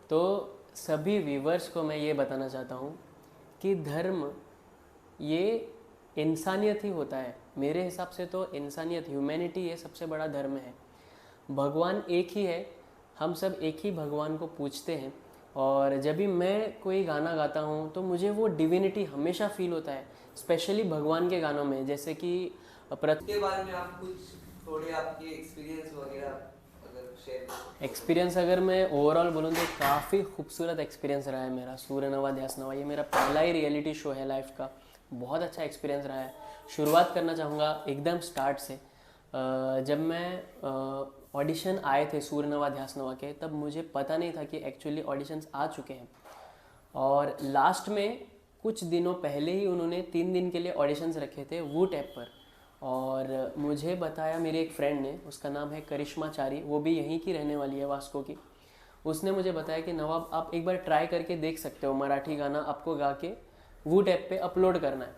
तो सभी व्यूवर्स को मैं ये बताना चाहता हूँ कि धर्म ये इंसानियत ही होता है। मेरे हिसाब से तो इंसानियत, ह्यूमैनिटी, ये सबसे बड़ा धर्म है। भगवान एक ही है, हम सब एक ही भगवान को पूजते हैं। और जब भी मैं कोई गाना गाता हूँ तो मुझे वो डिविनिटी हमेशा फील होता है, स्पेशली भगवान के गानों में। जैसे कि उसके बारे में आप कुछ थोड़े आपके एक्सपीरियंस वगैरह अगर शेयर कर। एक्सपीरियंस अगर मैं ओवरऑल बोलूँ तो काफ़ी खूबसूरत एक्सपीरियंस रहा है मेरा। सूर्य नवा ध्यास नवा ये मेरा पहला ही रियलिटी शो है लाइफ का। बहुत अच्छा एक्सपीरियंस रहा है। शुरुआत करना चाहूँगा एकदम स्टार्ट से। जब मैं ऑडिशन आए थे सूर्य नवा ध्यास नवा के, तब मुझे पता नहीं था कि एक्चुअली ऑडिशंस आ चुके हैं। और लास्ट में कुछ दिनों पहले ही उन्होंने 3 दिन के लिए ऑडिशंस रखे थे वूट ऐप पर। और मुझे बताया मेरे एक फ्रेंड ने, उसका नाम है करिश्मा चारी, वो भी यहीं की रहने वाली है, वास्को की। उसने मुझे बताया कि नवाब आप एक बार ट्राई करके देख सकते हो, मराठी गाना आपको गा के वूट ऐप पे अपलोड करना है।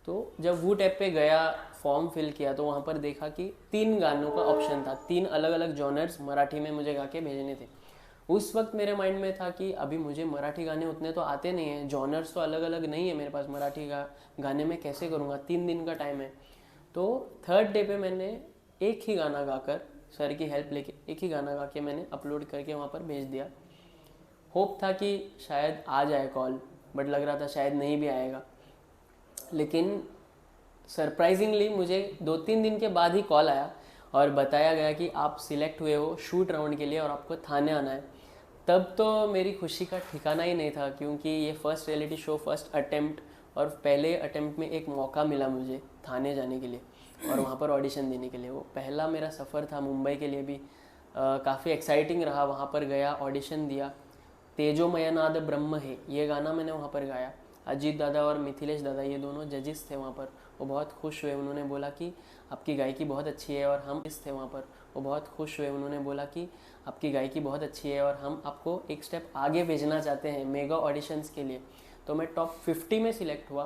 तो जब वूट ऐप पे गया, फॉर्म फिल किया, तो वहाँ पर देखा कि 3 गानों का ऑप्शन था। 3 अलग अलग जॉनर्स मराठी में मुझे गा के भेजने थे। उस वक्त मेरे माइंड में था कि अभी मुझे मराठी गाने उतने तो आते नहीं हैं, जॉनर्स तो अलग अलग नहीं है मेरे पास, मराठी गाने में कैसे करूँगा, 3 दिन का टाइम है। तो थर्ड डे पे मैंने एक ही गाना गाकर, सर की हेल्प लेके एक ही गाना गा के मैंने अपलोड करके वहाँ पर भेज दिया। होप था कि शायद आ जाए कॉल, बट लग रहा था शायद नहीं भी आएगा। लेकिन सरप्राइजिंगली मुझे 2-3 दिन के बाद ही कॉल आया और बताया गया कि आप सिलेक्ट हुए हो शूट राउंड के लिए और आपको थाने आना है। तब तो मेरी खुशी का ठिकाना ही नहीं था, क्योंकि ये first reality show, first attempt, और पहले अटेम्प्ट में एक मौका मिला मुझे थाने जाने के लिए और वहाँ पर ऑडिशन देने के लिए। वो पहला मेरा सफ़र था मुंबई के लिए भी। काफ़ी एक्साइटिंग रहा। वहाँ पर गया, ऑडिशन दिया। तेजोमयनाद ब्रह्म है ये गाना मैंने वहाँ पर गाया। अजीत दादा और मिथिलेश दादा ये दोनों जजेस थे वहाँ पर। वो बहुत खुश हुए, उन्होंने बोला कि आपकी गायकी बहुत अच्छी है। और हम इस थे वहाँ पर, वो बहुत खुश हुए, उन्होंने बोला कि आपकी गायकी बहुत अच्छी है और हम आपको एक स्टेप आगे भेजना चाहते हैं मेगा ऑडिशंस के लिए। तो मैं टॉप 50 में सिलेक्ट हुआ।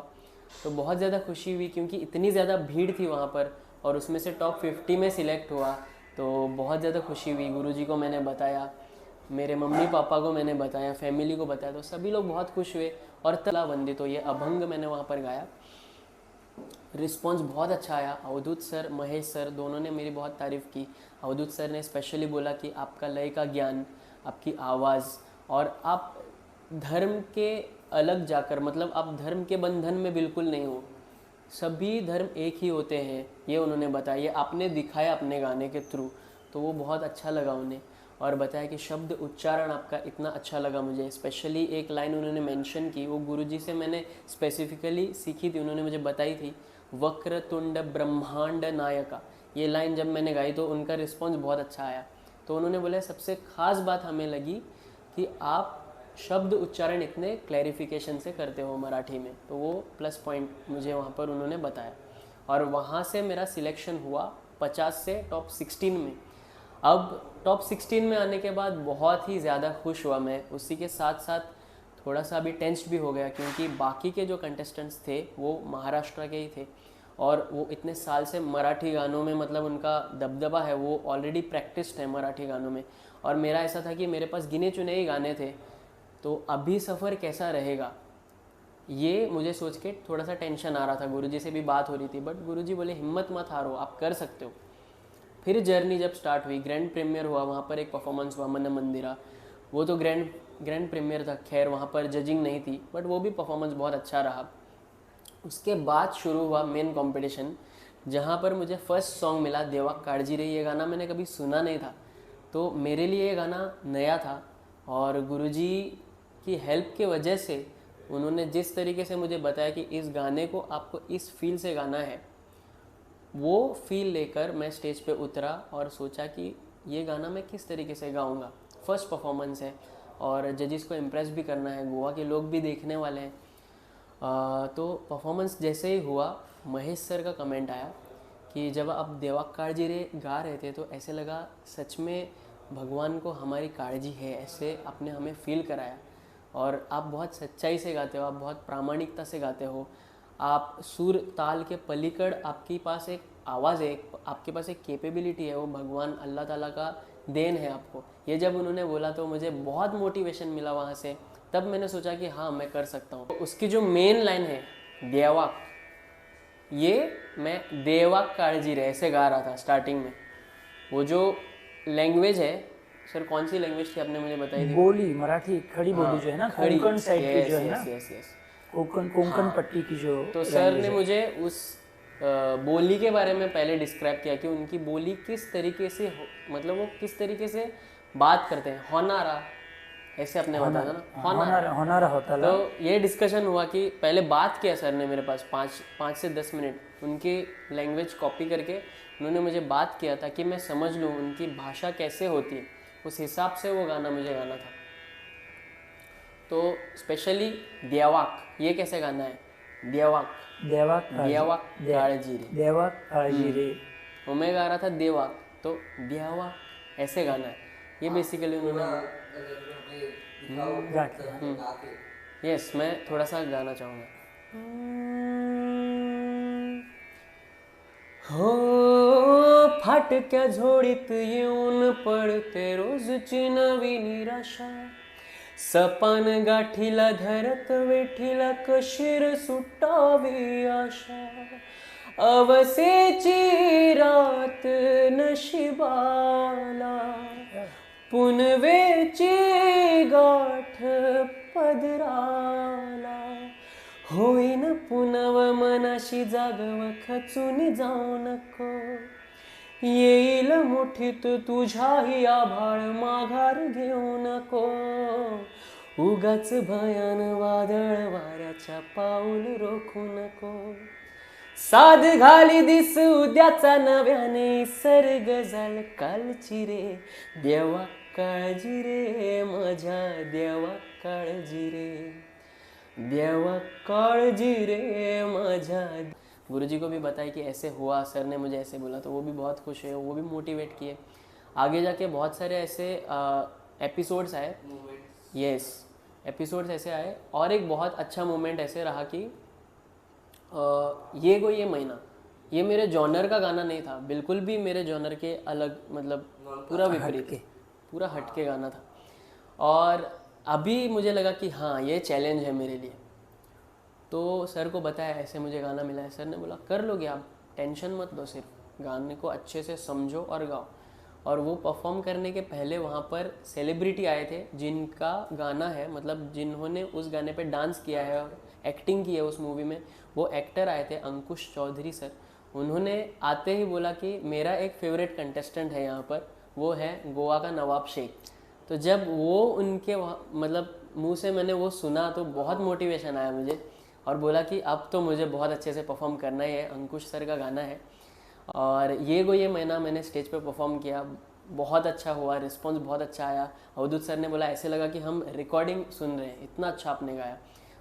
तो बहुत ज़्यादा खुशी हुई, क्योंकि इतनी ज़्यादा भीड़ थी वहाँ पर और उसमें से टॉप 50 में सिलेक्ट हुआ। तो बहुत ज़्यादा खुशी हुई। गुरुजी को मैंने बताया, मेरे मम्मी पापा को मैंने बताया, फैमिली को बताया, तो सभी लोग बहुत खुश हुए। और तला बंदी तो ये अभंग मैंने वहाँ पर गाया। रिस्पॉन्स बहुत अच्छा आया। अवधूत सर, महेश सर दोनों ने मेरी बहुत तारीफ़ की। अवधूत सर ने स्पेशली बोला कि आपका लय का ज्ञान, आपकी आवाज़, और आप धर्म के अलग जाकर, मतलब आप धर्म के बंधन में बिल्कुल नहीं हो, सभी धर्म एक ही होते हैं, ये उन्होंने बताया। ये आपने दिखाया अपने गाने के थ्रू, तो वो बहुत अच्छा लगा उन्हें। और बताया कि शब्द उच्चारण आपका इतना अच्छा लगा मुझे। स्पेशली एक लाइन उन्होंने मेंशन की, वो गुरुजी से मैंने स्पेसिफिकली सीखी थी, उन्होंने मुझे बताई थी, वक्रतुंड ब्रह्मांड नायका। ये लाइन जब मैंने गाई तो उनका रिस्पॉन्स बहुत अच्छा आया। तो उन्होंने बोला सबसे ख़ास बात हमें लगी कि आप शब्द उच्चारण इतने क्लैरिफिकेशन से करते हो मराठी में। तो वो प्लस पॉइंट मुझे वहाँ पर उन्होंने बताया। और वहाँ से मेरा सिलेक्शन हुआ 50 से टॉप 16 में। अब टॉप 16 में आने के बाद बहुत ही ज़्यादा खुश हुआ मैं। उसी के साथ साथ थोड़ा सा अभी टेंस्ड भी हो गया, क्योंकि बाकी के जो कंटेस्टेंट्स थे वो महाराष्ट्र के ही थे और वो इतने साल से मराठी गानों में, मतलब उनका दबदबा है, वो ऑलरेडी प्रैक्टिस्ड है मराठी गानों में। और मेरा ऐसा था कि मेरे पास गिने चुने ही गाने थे। तो अभी सफ़र कैसा रहेगा ये मुझे सोच के थोड़ा सा टेंशन आ रहा था। गुरुजी से भी बात हो रही थी, बट गुरुजी बोले हिम्मत मत हारो, आप कर सकते हो। फिर जर्नी जब स्टार्ट हुई, ग्रैंड प्रीमियर हुआ, वहाँ पर एक परफॉर्मेंस हुआ मन मंदिरा। वो तो ग्रैंड ग्रैंड प्रीमियर था, खैर वहाँ पर जजिंग नहीं थी, बट वो भी परफॉर्मेंस बहुत अच्छा रहा। उसके बाद शुरू हुआ मेन कंपटीशन, जहाँ पर मुझे फर्स्ट सॉन्ग मिला देवा काळजी रे। ये गाना मैंने कभी सुना नहीं था, तो मेरे लिए ये गाना नया था। और गुरुजी की हेल्प की वजह से उन्होंने जिस तरीके से मुझे बताया कि इस गाने को आपको इस फील से गाना है, वो फील लेकर मैं स्टेज पे उतरा और सोचा कि ये गाना मैं किस तरीके से गाऊंगा। फर्स्ट परफॉर्मेंस है और जजिस को इम्प्रेस भी करना है, गोवा के लोग भी देखने वाले हैं। तो परफॉर्मेंस जैसे ही हुआ, महेश सर का कमेंट आया कि जब आप देवा काळजी रे गा रहे थे तो ऐसे लगा सच में भगवान को हमारी काळजी है, ऐसे आपने हमें फील कराया। और आप बहुत सच्चाई से गाते हो, आप बहुत प्रामाणिकता से गाते हो। आप सुर ताल के पलीकड़ आपके पास एक आवाज़ है, आपके पास एक कैपेबिलिटी है, वो भगवान अल्लाह ताला का देन है आपको। ये जब उन्होंने बोला तो मुझे बहुत मोटिवेशन मिला वहाँ से। तब मैंने सोचा कि हाँ मैं कर सकता हूँ। उसकी जो मेन लाइन है देवाक, ये मैं देवाक काळजी रे ऐसे गा रहा था स्टार्टिंग में। वो जो लैंग्वेज है सर, कौन सी लैंग्वेज थी आपने मुझे बताई थी? बोली मराठी खड़ी बोली जो है ना, खड़ी, कोंकण साइड की जो है यस ना, यस यस यस। कोंकण पट्टी की जो तो सर language ने है। मुझे उस बोली के बारे में पहले डिस्क्राइब किया कि उनकी बोली किस तरीके से मतलब वो किस तरीके से बात करते हैं। होनारा ऐसे आपने बताया था ना, होनारा होता ला। तो ये डिस्कशन हुआ कि पहले बात किया सर ने मेरे पास 5 से 10 मिनट उनकी लैंग्वेज कॉपी करके उन्होंने मुझे बात किया था कि मैं समझ लूँ उनकी भाषा कैसे होती है, उस हिसाब से वो गाना मुझे गाना था। तो स्पेशली देवाक, ये कैसे गाना है? देवाक देवाक काळजी रे, देवाक काळजी रे। तो मैं गा रहा था देवाक, तो देवाक ऐसे गाना है। ये बेसिकली उन्होंने यस मैं थोड़ा सा गाना चाहूँगा। हो फाटक्या झोडीत येऊन पडते रोजची नवी निराशा, सपान गाठीला धरत वेठीला कशीर सुटावी आशा, अवसेची रात नशिबाला, पुनवेची गाठ पदराला, होईन पुनव मनाशी जागव खचून जाऊ नको, येईल मुठीत तुझ्याही आभाळ माघार घेऊ नको, उगाच भयान वादळ वाऱ्याच्या पाऊल रोखू नको, साध घाली दिस उद्याचा नव्याने सर्ग झाल कालची रे, देवा काळजी रे माझ्या देवा काळजी रे, देवा काळजी रे माझ्या। गुरुजी को भी बताया कि ऐसे हुआ, सर ने मुझे ऐसे बोला, तो वो भी बहुत खुश है, वो भी मोटिवेट किए। आगे जाके बहुत सारे ऐसे एपिसोड्स आए, यस एपिसोड्स ऐसे आए। और एक बहुत अच्छा मोमेंट ऐसे रहा कि ये महीना, ये मेरे जॉनर का गाना नहीं था, बिल्कुल भी मेरे जॉनर के अलग, मतलब पूरा विपरीत, पूरा हटके गाना था। और अभी मुझे लगा कि हाँ ये चैलेंज है मेरे लिए, तो सर को बताया ऐसे मुझे गाना मिला है। सर ने बोला कर लोगे आप, टेंशन मत लो, सिर्फ गाने को अच्छे से समझो और गाओ। और वो परफॉर्म करने के पहले वहाँ पर सेलिब्रिटी आए थे जिनका गाना है, मतलब जिन्होंने उस गाने पे डांस किया है और एक्टिंग की है उस मूवी में, वो एक्टर आए थे अंकुश चौधरी सर। उन्होंने आते ही बोला कि मेरा एक फेवरेट कंटेस्टेंट है यहाँ पर, वो है गोवा का नवाब शेख। तो जब वो उनके मतलब मुंह से मैंने वो सुना तो बहुत मोटिवेशन आया मुझे, और बोला कि अब तो मुझे बहुत अच्छे से परफॉर्म करना ही है, अंकुश सर का गाना है। और ये महीना मैंने स्टेज पे परफॉर्म किया, बहुत अच्छा हुआ, रिस्पॉन्स बहुत अच्छा आया। अवधूत सर ने बोला ऐसे लगा कि हम रिकॉर्डिंग सुन रहे हैं, इतना अच्छा आपने गाया।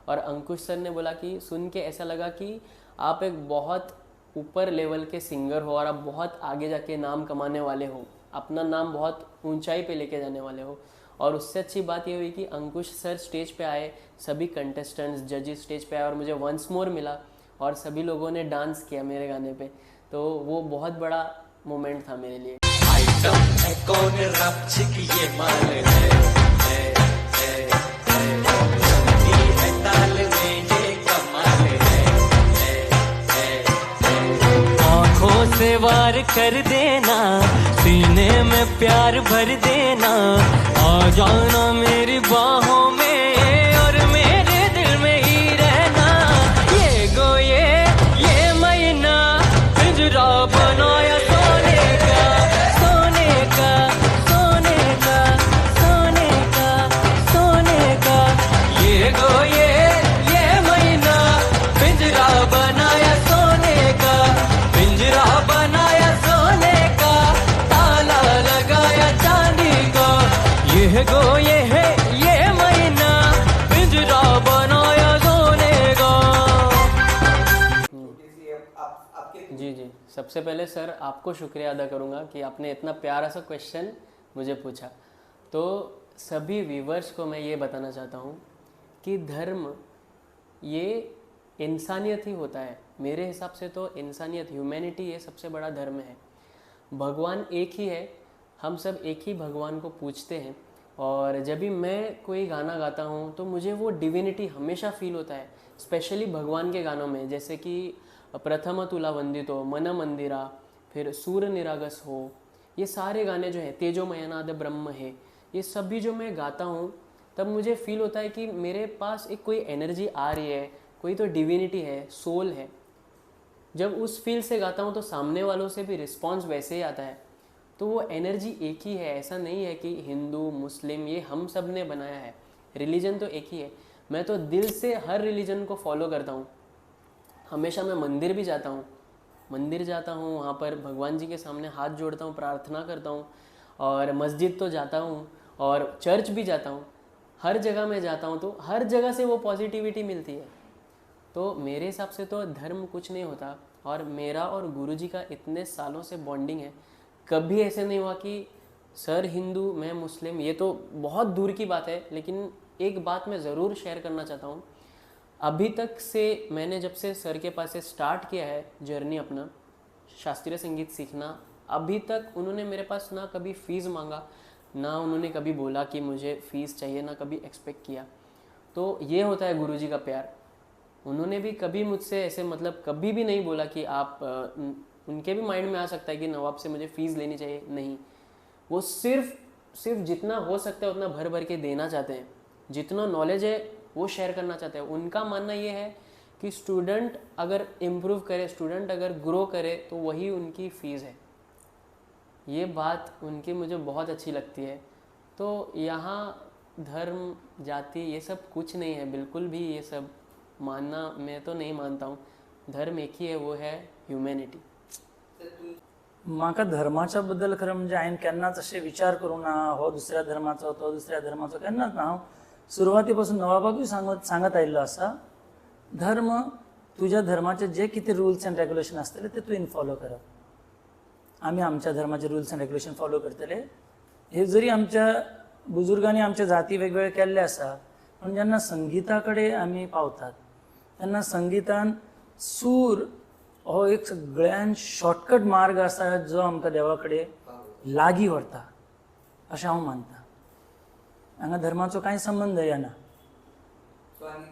और अंकुश सर ने बोला कि सुन के ऐसा लगा कि आप एक बहुत ऊपर लेवल के सिंगर हो और आप बहुत आगे जाके नाम कमाने वाले हो, अपना नाम बहुत ऊंचाई पे लेके जाने वाले हो। और उससे अच्छी बात ये हुई कि अंकुश सर स्टेज पे आए, सभी कंटेस्टेंट्स जजेस स्टेज पे आए और मुझे वंस मोर मिला और सभी लोगों ने डांस किया मेरे गाने पे, तो वो बहुत बड़ा मोमेंट था मेरे लिए। आँखों से वार कर देना, सीने में प्यार भर देना, आ जाना मेरी बाहों में और मेरे दिल में ही रहना। ये महीना पिंजरा बनाया सोने का, सोने का, सोने का, सोने का, सोने का। ये महीना पिंजरा बनाया सोने का, पिंजरा बनाया सोने का, ताला लगाया चांदी का। ये महीना पिंजरा बनाया सोने का। जी, सबसे पहले सर आपको शुक्रिया अदा करूँगा कि आपने इतना प्यारा सा क्वेश्चन मुझे पूछा। तो सभी व्यूवर्स को मैं ये बताना चाहता हूँ कि धर्म ये इंसानियत ही होता है। मेरे हिसाब से तो इंसानियत, ह्यूमैनिटी, ये सबसे बड़ा धर्म है। भगवान एक ही है, हम सब एक ही भगवान को पूजते हैं। और जब भी मैं कोई गाना गाता हूँ तो मुझे वो डिविनिटी हमेशा फील होता है, स्पेशली भगवान के गानों में, जैसे कि प्रथम तुला वंदितो, मन मंदिरा, फिर सूर निरागस हो, ये सारे गाने जो हैं, तेजोमयनाद ब्रह्म है, ये सब भी जो मैं गाता हूँ तब मुझे फील होता है कि मेरे पास एक कोई एनर्जी आ रही है, कोई तो डिविनिटी है, सोल है। जब उस फील से गाता हूँ तो सामने वालों से भी रिस्पॉन्स वैसे ही आता है। तो वो एनर्जी एक ही है, ऐसा नहीं है कि हिंदू मुस्लिम ये हम सब ने बनाया है, रिलीजन तो एक ही है। मैं तो दिल से हर रिलीजन को फॉलो करता हूँ। हमेशा मैं मंदिर भी जाता हूँ, वहाँ पर भगवान जी के सामने हाथ जोड़ता हूँ, प्रार्थना करता हूँ, और मस्जिद तो जाता हूँ और चर्च भी जाता हूँ। हर जगह मैं जाता हूँ तो हर जगह से वो पॉजिटिविटी मिलती है। तो मेरे हिसाब से तो धर्म कुछ नहीं होता। और मेरा और गुरुजी का इतने सालों से बॉन्डिंग है, कभी ऐसे नहीं हुआ कि सर हिंदू मैं मुस्लिम, ये तो बहुत दूर की बात है। लेकिन एक बात मैं ज़रूर शेयर करना चाहता हूँ, अभी तक से मैंने जब से सर के पास से स्टार्ट किया है जर्नी अपना शास्त्रीय संगीत सीखना, अभी तक उन्होंने मेरे पास ना कभी फ़ीस मांगा, ना उन्होंने कभी बोला कि मुझे फ़ीस चाहिए, ना कभी एक्सपेक्ट किया। तो ये होता है गुरुजी का प्यार। उन्होंने भी कभी मुझसे ऐसे मतलब कभी भी नहीं बोला कि आप उनके भी माइंड में आ सकता है कि नवाब से मुझे फ़ीस लेनी चाहिए, नहीं। वो सिर्फ जितना हो सकता है उतना भर भर के देना चाहते हैं, जितना नॉलेज है वो शेयर करना चाहते हैं। उनका मानना ये है कि स्टूडेंट अगर इम्प्रूव करे, स्टूडेंट अगर ग्रो करे तो वही उनकी फ़ीस है। ये बात उनकी मुझे बहुत अच्छी लगती है। तो यहाँ धर्म जाति ये सब कुछ नहीं है, बिल्कुल भी ये सब मानना मैं तो नहीं मानता हूँ। धर्म एक ही है, वो है ह्युमॅनिटी। म्हाका धर्माच्या बद्दल खरं म्हणजे हांवें केन्नाच अशें विचार करूं ना, हो दुसऱ्या धर्माचो तो दुसऱ्या धर्माचो, केन्नाच ना। हांव सुरवाती पासून नवाबाकूय सांगत आयिल्लो आसा, धर्म तुज्या धर्माचे जे कितें रुल्स एंड रेग्युलेशन आसतले ते तुवें फॉलो करप। आमी आमच्या धर्माचे रुल्स एंड रेग्युलेशन फॉलो करतले। हे जरी आमच्या बुजुर्गांनी आमच्या जाती वेगवेगळे केल्ले आसा, पण जेन्ना संगीता कडेन आमी पावतात तेन्ना संगीतान सूर हो एक सगळ्यान शॉर्टकट मार्ग आसा जो आमकां देवा कडेन लागीं व्हरता अशें हांव मानता। हांगा धर्माचो कांय संबंद येना। सो आनी